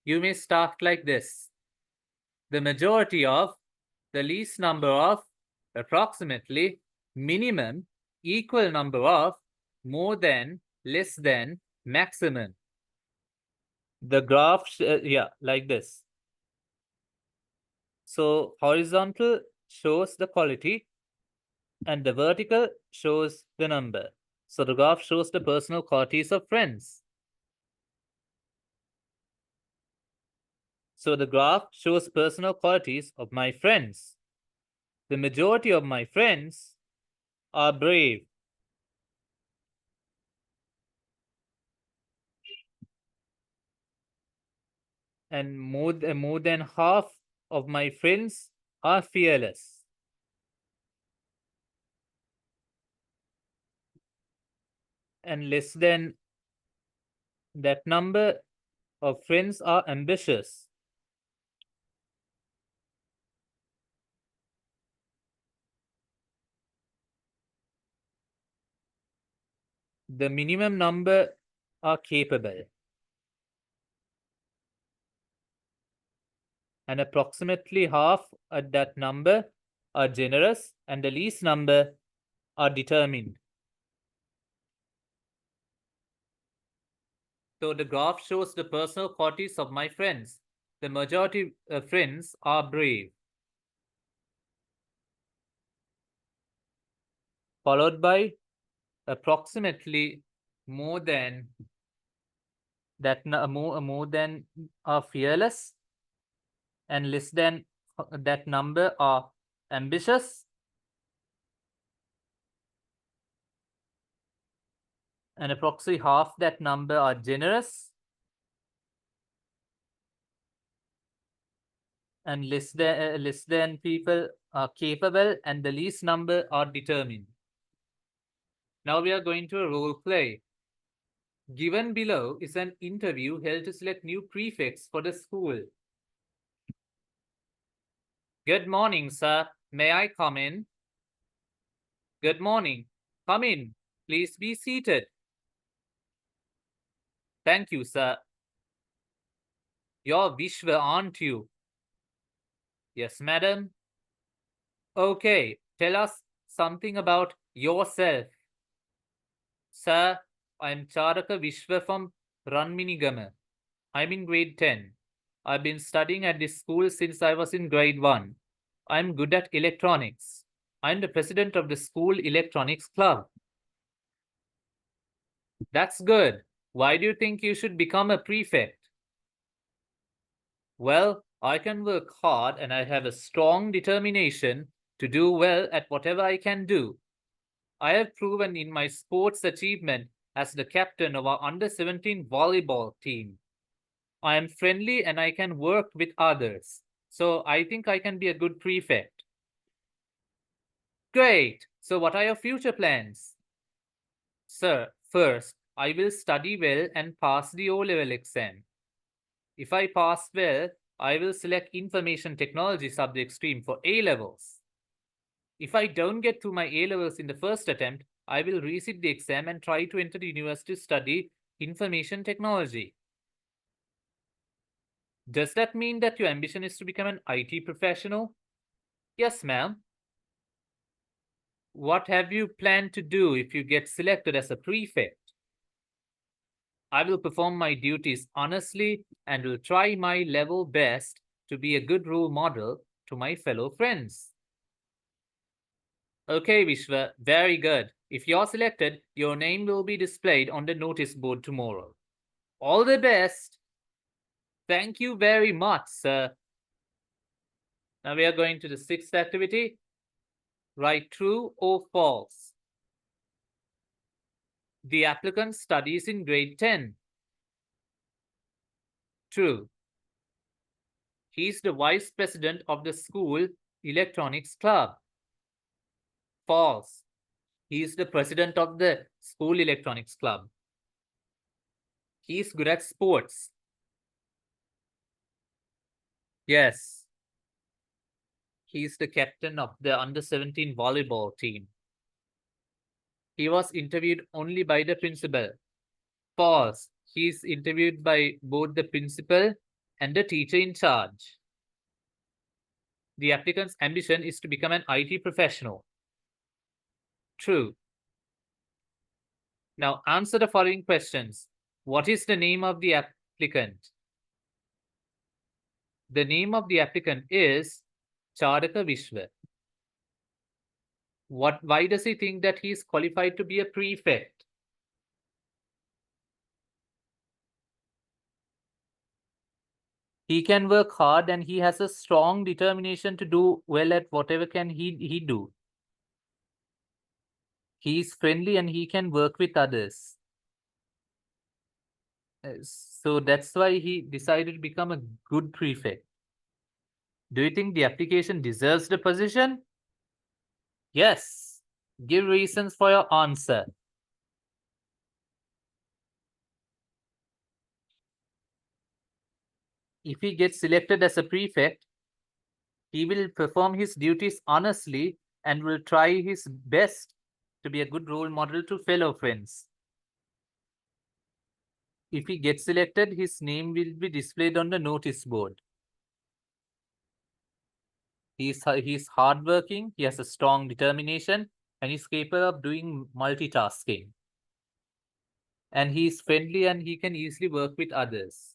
you may start like this. The majority of, the least number of, approximately, minimum, equal number of, more than, less than, maximum. The graph, like this. So horizontal shows the quality and the vertical shows the number. So the graph shows the personal qualities of friends. So the graph shows personal qualities of my friends. The majority of my friends are brave. And more than half of my friends are fearless. And less than that number of friends are ambitious. The minimum number are capable. And approximately half at that number are generous, and the least number are determined. So the graph shows the personal qualities of my friends. The majority of friends are brave. Followed by approximately more than that, more than are fearless, and less than that number are ambitious, and approximately half that number are generous, and less than people are capable, and the least number are determined. Now we are going to a role play. Given below is an interview held to select new prefects for the school. Good morning, sir. May I come in? Good morning. Come in. Please be seated. Thank you, sir. You're Vishwa, aren't you? Yes, madam. Okay, tell us something about yourself. Sir, I'm Charaka Vishwa from Ranminigama. I'm in grade 10. I've been studying at this school since I was in grade 1. I'm good at electronics. I'm the president of the school electronics club. That's good. Why do you think you should become a prefect? Well, I can work hard and I have a strong determination to do well at whatever I can do. I have proven in my sports achievement as the captain of our under-17 volleyball team. I am friendly and I can work with others. So I think I can be a good prefect. Great! So what are your future plans? Sir, first, I will study well and pass the O-level exam. If I pass well, I will select information technology subject stream for A-levels. If I don't get through my A-levels in the first attempt, I will resit the exam and try to enter the university to study information technology. Does that mean that your ambition is to become an IT professional? Yes, ma'am. What have you planned to do if you get selected as a prefect? I will perform my duties honestly and will try my level best to be a good role model to my fellow friends. Okay, Vishwa, very good. If you're selected, your name will be displayed on the notice board tomorrow. All the best. Thank you very much, sir. Now we are going to the sixth activity. Write true or false. The applicant studies in grade 10. True. He's the vice president of the school electronics club. False. He is the president of the school electronics club. He is good at sports. Yes. He is the captain of the under-17 volleyball team. He was interviewed only by the principal. False. He is interviewed by both the principal and a teacher in charge. The applicant's ambition is to become an IT professional. True. Now answer the following questions. What is the name of the applicant? The name of the applicant is Charaka Vishwa. Why does he think that he is qualified to be a prefect? He can work hard and he has a strong determination to do well at whatever can he do. He is friendly and he can work with others. So that's why he decided to become a good prefect. Do you think the application deserves the position? Yes. Give reasons for your answer. If he gets selected as a prefect, he will perform his duties honestly and will try his best to be a good role model to fellow friends. If he gets selected, his name will be displayed on the notice board. He's hardworking, he has a strong determination, and he's capable of doing multitasking. And he's friendly and he can easily work with others.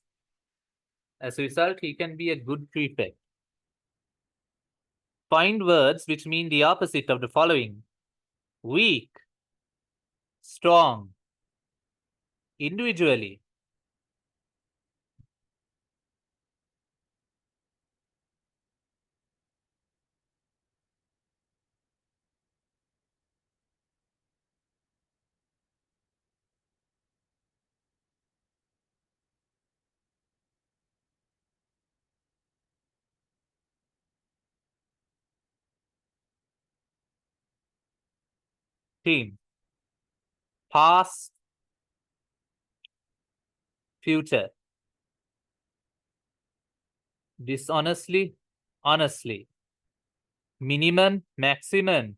As a result, he can be a good prefect. Find words which mean the opposite of the following: weak, strong, individually, team, past, future, dishonestly, honestly, minimum, maximum,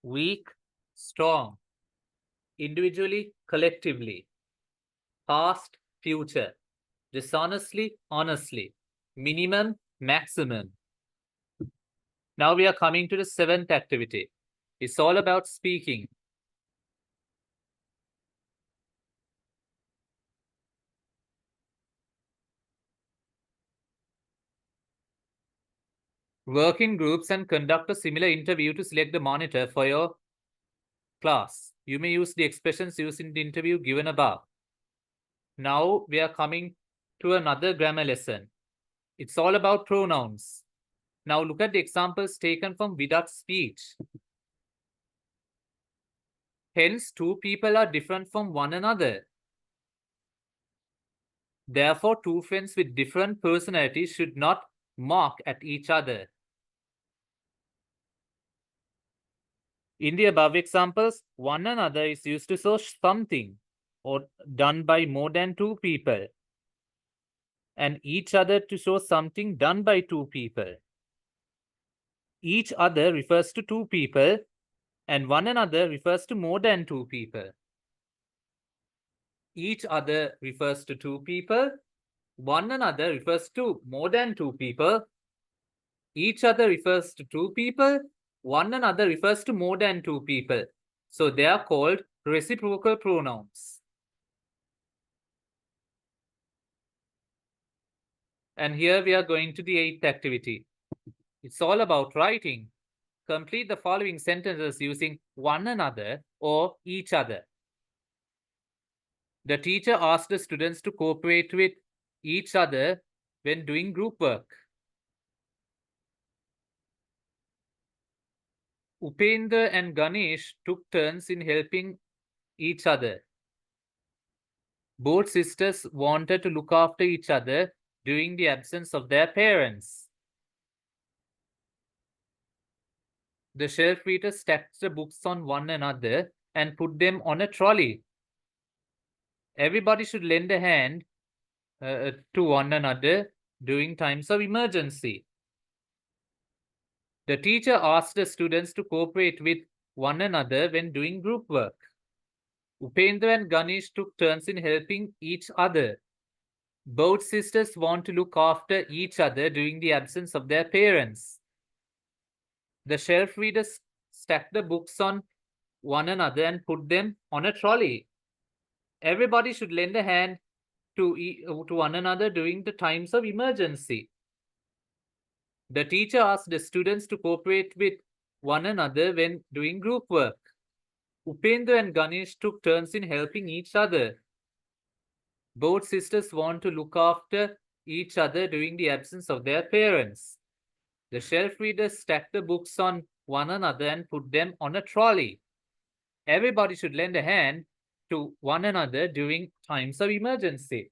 weak, strong, individually, collectively, past, future, dishonestly, honestly, minimum, maximum. Now we are coming to the seventh activity. It's all about speaking. Work in groups and conduct a similar interview to select the monitor for your class. You may use the expressions used in the interview given above. Now we are coming to another grammar lesson. It's all about pronouns. Now look at the examples taken from Vidat's speech. Hence, two people are different from one another. Therefore, two friends with different personalities should not mock at each other. In the above examples, one another is used to show something or done by more than two people, and each other to show something done by two people. Each other refers to two people, and one another refers to more than two people. Each other refers to two people, one another refers to more than two people. Each other refers to two people, one another refers to more than two people. So they are called reciprocal pronouns. And here we are going to the eighth activity. It's all about writing. Complete the following sentences using one another or each other. The teacher asked the students to cooperate with each other when doing group work. Upendra and Ganesh took turns in helping each other. Both sisters wanted to look after each other during the absence of their parents. The shelf readers stacked the books on one another and put them on a trolley. Everybody should lend a hand to one another during times of emergency. The teacher asked the students to cooperate with one another when doing group work. Upendra and Ganesh took turns in helping each other. Both sisters want to look after each other during the absence of their parents. The shelf readers stacked the books on one another and put them on a trolley. Everybody should lend a hand to one another during the times of emergency. The teacher asked the students to cooperate with one another when doing group work. Upendra and Ganesh took turns in helping each other. Both sisters want to look after each other during the absence of their parents. The shelf readers stacked the books on one another and put them on a trolley. Everybody should lend a hand to one another during times of emergency.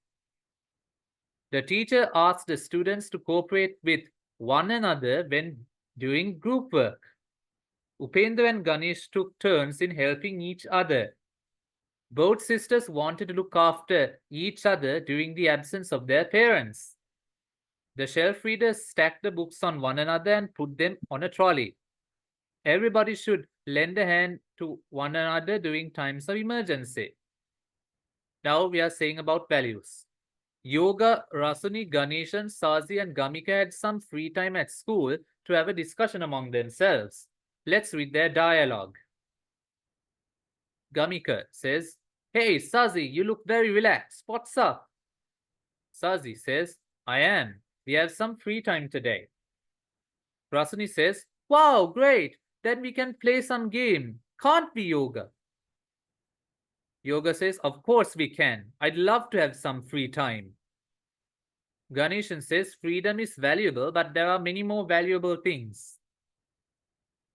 The teacher asked the students to cooperate with one another when doing group work. Upendra and Ganesh took turns in helping each other. Both sisters wanted to look after each other during the absence of their parents. The shelf readers stacked the books on one another and put them on a trolley. Everybody should lend a hand to one another during times of emergency. Now we are saying about values. Yoga, Rasuni, Ganeshan, Sazi, and Gamika had some free time at school to have a discussion among themselves. Let's read their dialogue. Gamika says, "Hey, Sazi, you look very relaxed. What's up?" Sazi says, "I am. We have some free time today." Rasuni says, "Wow, great. Then we can play some game. Can't we, Yoga?" Yoga says, "Of course we can. I'd love to have some free time." Ganeshan says, "Freedom is valuable, but there are many more valuable things."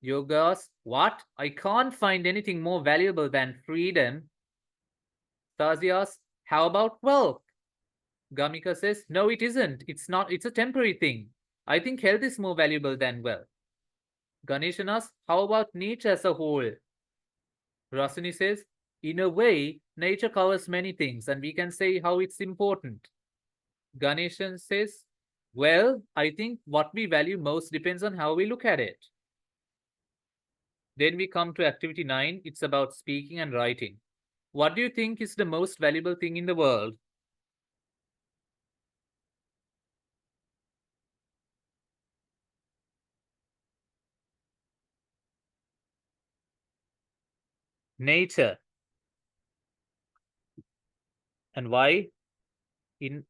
Yoga asks, "What? I can't find anything more valuable than freedom." Sazi asks, "How about wealth?" Gamika says, "No, it isn't. It's not. It's a temporary thing. I think health is more valuable than wealth." Ganeshan asks, "How about nature as a whole?" Rasuni says, "In a way, nature covers many things, and we can say how it's important." Ganeshan says, "Well, I think what we value most depends on how we look at it." Then we come to activity 9. It's about speaking and writing. What do you think is the most valuable thing in the world? Nature. And why? In